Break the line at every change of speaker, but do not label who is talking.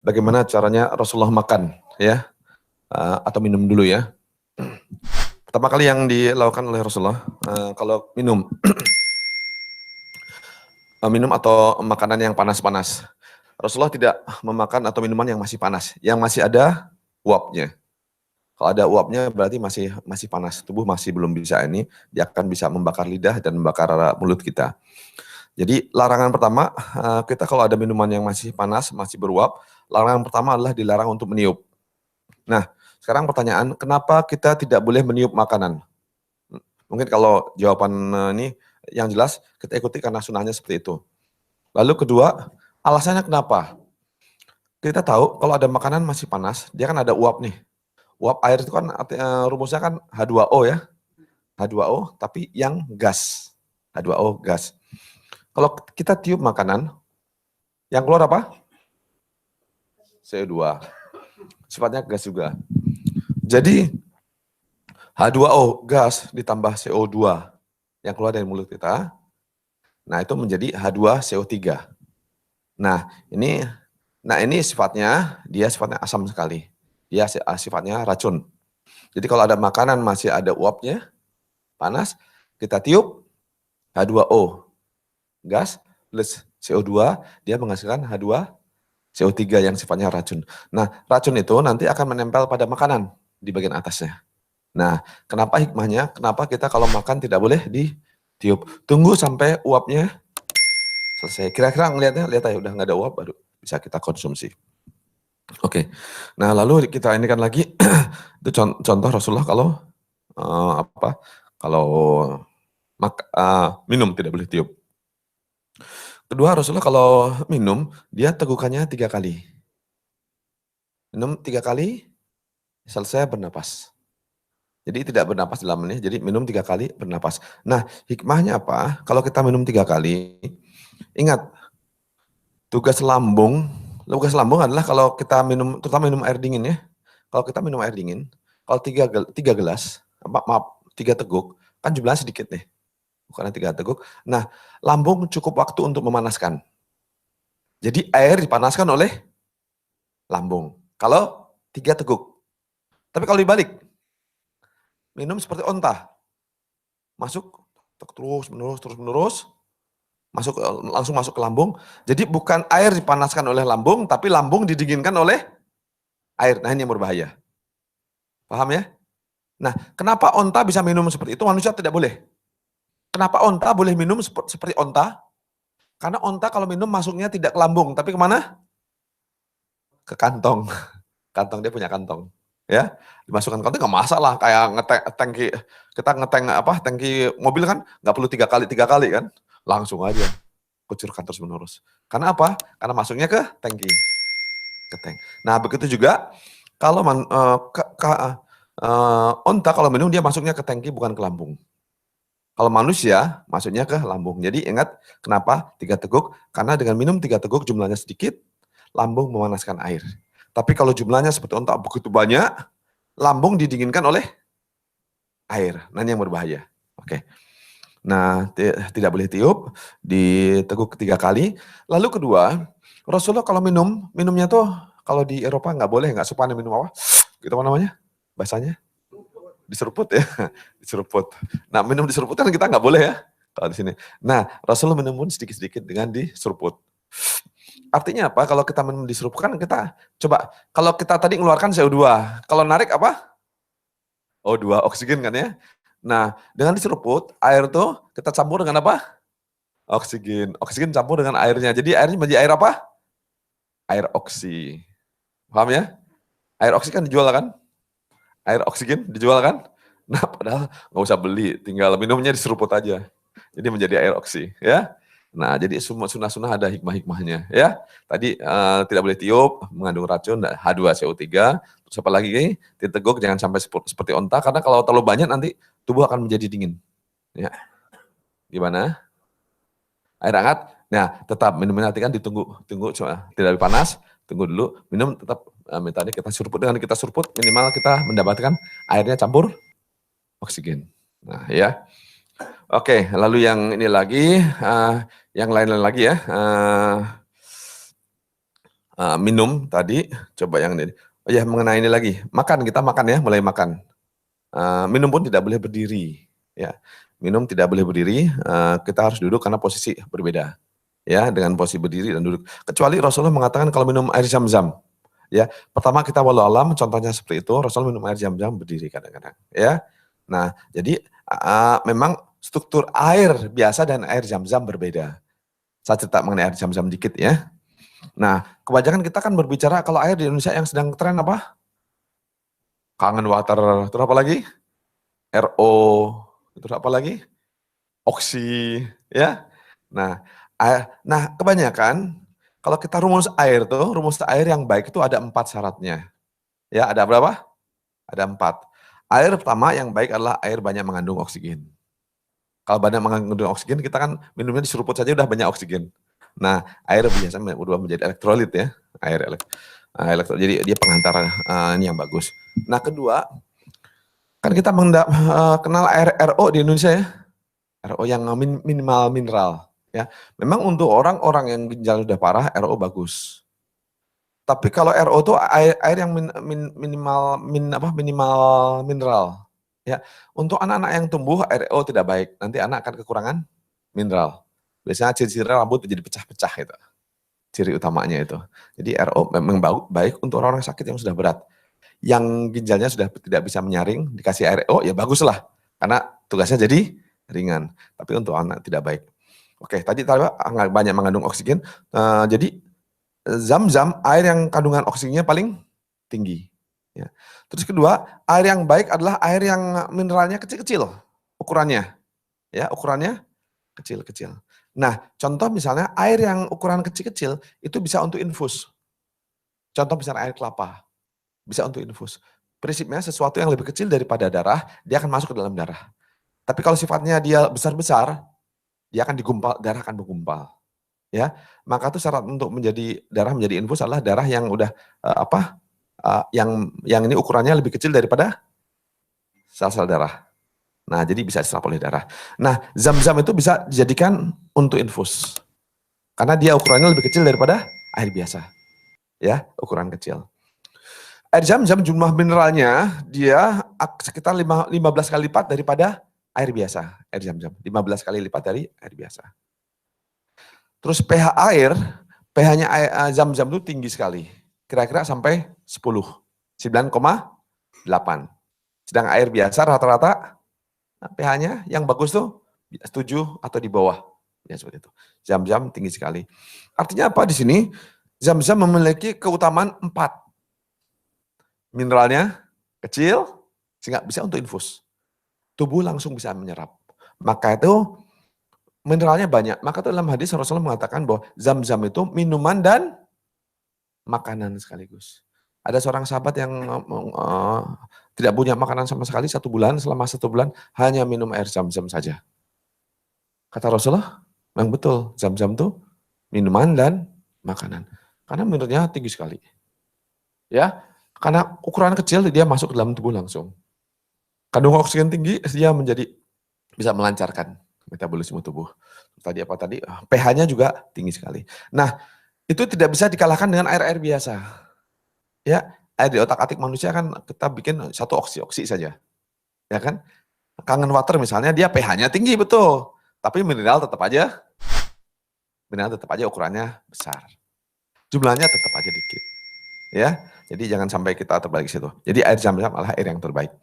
bagaimana caranya Rasulullah makan ya, atau minum dulu ya. Pertama kali yang dilakukan oleh Rasulullah, kalau minum minum atau makanan yang panas-panas. Rasulullah tidak memakan atau minuman yang masih panas, yang masih ada uapnya. Kalau ada uapnya berarti masih panas, tubuh masih belum bisa ini, dia akan bisa membakar lidah dan membakar mulut kita. Jadi larangan pertama, kita kalau ada minuman yang masih panas, masih beruap, larangan pertama adalah dilarang untuk meniup. Nah, sekarang pertanyaan, kenapa kita tidak boleh meniup makanan? Mungkin kalau jawaban ini yang jelas, kita ikuti karena sunnahnya seperti itu. Lalu kedua, alasannya kenapa? Kita tahu kalau ada makanan masih panas, dia kan ada uap nih. Uap air itu kan rumusnya kan H2O ya. H2O tapi yang gas. H2O gas. Kalau kita tiup makanan, yang keluar apa? CO2. Sifatnya gas juga. Jadi H2O gas ditambah CO2 yang keluar dari mulut kita. Nah, itu menjadi H2CO3. Nah, ini sifatnya asam sekali. Dia sifatnya racun. Jadi kalau ada makanan masih ada uapnya, panas, kita tiup H2O, gas plus CO2, dia menghasilkan H2CO3 yang sifatnya racun. Nah, racun itu nanti akan menempel pada makanan di bagian atasnya. Nah, kenapa hikmahnya? Kenapa kita kalau makan tidak boleh ditiup? Tunggu sampai uapnya selesai. Kira-kira ngelihatnya, lihat aja udah nggak ada uap, baru bisa kita konsumsi. Oke, nah lalu kita ini kan lagi itu contoh Rasulullah kalau kalau minum tidak boleh tiup. Kedua, Rasulullah kalau minum dia tegukannya 3 kali. Minum 3 kali, selesai bernapas. Jadi tidak bernapas dalam ini, jadi minum 3 kali bernapas. Nah, hikmahnya apa? Kalau kita minum 3 kali, ingat tugas lambung adalah kalau kita minum, terutama minum air dingin ya. Kalau kita minum air dingin, kalau 3 gelas, maaf 3 teguk, kan jumlahnya sedikit nih. Bukan 3 teguk. Nah, lambung cukup waktu untuk memanaskan. Jadi air dipanaskan oleh lambung. Kalau 3 teguk. Tapi kalau dibalik, minum seperti onta. Masuk terus menerus, langsung masuk ke lambung. Jadi bukan air dipanaskan oleh lambung, tapi lambung didinginkan oleh air. Nah, ini yang berbahaya. Paham ya? Nah, kenapa onta bisa minum seperti itu, manusia tidak boleh? Kenapa onta boleh minum seperti onta? Karena onta kalau minum masuknya tidak ke lambung, tapi kemana? Ke kantong. Kantong, dia punya kantong. Ya, dimasukkan kantong nggak masalah, kayak tangki, kita tangki mobil kan nggak perlu 3 kali kan, langsung aja kucurkan terus menerus. Karena apa? Karena masuknya ke tangki, ke tank. Nah, begitu juga kalau onta kalau minum dia masuknya ke tangki bukan ke lambung. Kalau manusia masuknya ke lambung. Jadi ingat kenapa 3 teguk? Karena dengan minum 3 teguk jumlahnya sedikit, lambung memanaskan air. Tapi kalau jumlahnya seperti onta begitu banyak, lambung didinginkan oleh air. Nah, ini yang berbahaya. Oke. Nah, tidak boleh tiup, diteguk 3 kali. Lalu kedua, Rasulullah kalau minumnya tuh kalau di Eropa nggak boleh, nggak sopan minum apa? Gitu apa namanya? Bahasanya? Diseruput ya, diseruput. Nah, minum diseruput kan kita nggak boleh ya, kalau di sini. Nah, Rasulullah minum pun sedikit-sedikit dengan diseruput. Artinya apa? Kalau kita minum diseruput kan kita, coba, kalau kita tadi mengeluarkan CO2, kalau narik apa? O2, oksigen kan ya. Nah, dengan diseruput, air tuh kita campur dengan apa? Oksigen. Oksigen campur dengan airnya. Jadi airnya menjadi air apa? Air oksi. Paham ya? Air oksi kan dijual kan? Air oksigen dijual kan? Nah, padahal nggak usah beli, tinggal minumnya diseruput aja. Jadi menjadi air oksi, ya. Nah, jadi semua sunnah-sunnah ada hikmah-hikmahnya, ya. Tadi tidak boleh tiup, mengandung racun, H2CO3. Terus apa lagi? Diteguk, jangan sampai seperti onta, karena kalau terlalu banyak nanti tubuh akan menjadi dingin. Ya. Gimana? Air hangat? Nah, tetap minumnya nanti kan tunggu tidak lebih panas, tunggu dulu, minum tetap tadi kita seruput, dengan kita seruput minimal kita mendapatkan airnya campur oksigen. Nah, ya. Oke, lalu yang ini lagi, yang lain-lain lagi ya. minum tadi, coba yang ini. Oh ya, mengenai ini lagi, makan, kita makan ya, mulai makan. Minum pun tidak boleh berdiri, ya. Minum tidak boleh berdiri, kita harus duduk karena posisi berbeda, ya, dengan posisi berdiri dan duduk. Kecuali Rasulullah mengatakan kalau minum air Zam-Zam, ya. Pertama kita walau alam, contohnya seperti itu, Rasulullah minum air Zam-Zam berdiri kadang-kadang, ya. Nah, jadi memang struktur air biasa dan air Zam-Zam berbeda. Saya cerita mengenai air Zam-Zam dikit ya. Nah, kebanyakan kita kan berbicara kalau air di Indonesia yang sedang tren apa? Kangen water, terus apa lagi? RO, terus apa lagi? Oksi, ya. Nah, kebanyakan kalau kita rumus air yang baik itu ada 4 syaratnya. Ya, ada berapa? Ada 4. Air pertama yang baik adalah air banyak mengandung oksigen. Kalau banyak mengandung oksigen, kita kan minumnya diseruput saja udah banyak oksigen. Nah, air biasanya berubah menjadi elektrolit ya, jadi dia pengantar ini yang bagus. Nah, kedua, kan kita kenal air RO di Indonesia ya, RO yang minimal mineral ya. Memang untuk orang-orang yang ginjal sudah parah, RO bagus. Tapi kalau RO itu air yang minimal mineral ya. Untuk anak-anak yang tumbuh RO tidak baik, nanti anak akan kekurangan mineral. Biasanya ciri-ciri rambut jadi pecah-pecah itu. Ciri utamanya itu. Jadi RO memang baik untuk orang-orang sakit yang sudah berat. Yang ginjalnya sudah tidak bisa menyaring, dikasih RO ya baguslah. Karena tugasnya jadi ringan. Tapi untuk anak tidak baik. Oke, tadi banyak mengandung oksigen. Jadi Zam-Zam air yang kandungan oksigennya paling tinggi. Ya. Terus kedua, air yang baik adalah air yang mineralnya kecil-kecil ukurannya. Ya, ukurannya kecil-kecil. Nah, contoh misalnya air yang ukuran kecil-kecil itu bisa untuk infus. Contoh misalnya air kelapa, bisa untuk infus. Prinsipnya sesuatu yang lebih kecil daripada darah, dia akan masuk ke dalam darah. Tapi kalau sifatnya dia besar-besar, dia akan digumpal, darah akan menggumpal. Ya, maka itu syarat untuk darah menjadi infus adalah darah yang udah yang ini ukurannya lebih kecil daripada sel-sel darah. Nah, jadi bisa diserap oleh darah. Nah, Zam-Zam itu bisa dijadikan untuk infus. Karena dia ukurannya lebih kecil daripada air biasa. Ya, ukuran kecil. Air Zam-Zam jumlah mineralnya dia sekitar 15 kali lipat daripada air biasa. Air Zam-Zam 15 kali lipat dari air biasa. Terus pH air, pH-nya Zam-Zam itu tinggi sekali. Kira-kira sampai 10, 9,8. Sedang air biasa rata-rata pH-nya yang bagus tuh 7 atau di bawah. Ya seperti itu. Zam-Zam tinggi sekali. Artinya apa di sini? Zam-Zam memiliki keutamaan 4. Mineralnya kecil, sehingga bisa untuk infus. Tubuh langsung bisa menyerap. Maka itu mineralnya banyak. Maka dalam hadis Rasulullah mengatakan bahwa Zam-Zam itu minuman dan makanan sekaligus. Ada seorang sahabat yang tidak punya makanan sama sekali 1 bulan, selama 1 bulan hanya minum air Zam-Zam saja. Kata Rasulullah, memang betul, Zam-Zam itu minuman dan makanan. Karena mineralnya tinggi sekali. Ya, karena ukuran kecil dia masuk ke dalam tubuh langsung. Kandungan oksigen tinggi dia bisa melancarkan metabolisme tubuh. Tadi pH-nya juga tinggi sekali. Nah, itu tidak bisa dikalahkan dengan air-air biasa. Ya, air di otak-atik manusia kan kita bikin 1 oksi saja. Ya kan? Kangen water misalnya dia pH-nya tinggi betul, tapi mineral tetap aja ukurannya besar. Jumlahnya tetap aja dikit. Ya. Jadi jangan sampai kita terbalik situ. Jadi air Zam-Zam adalah air yang terbaik.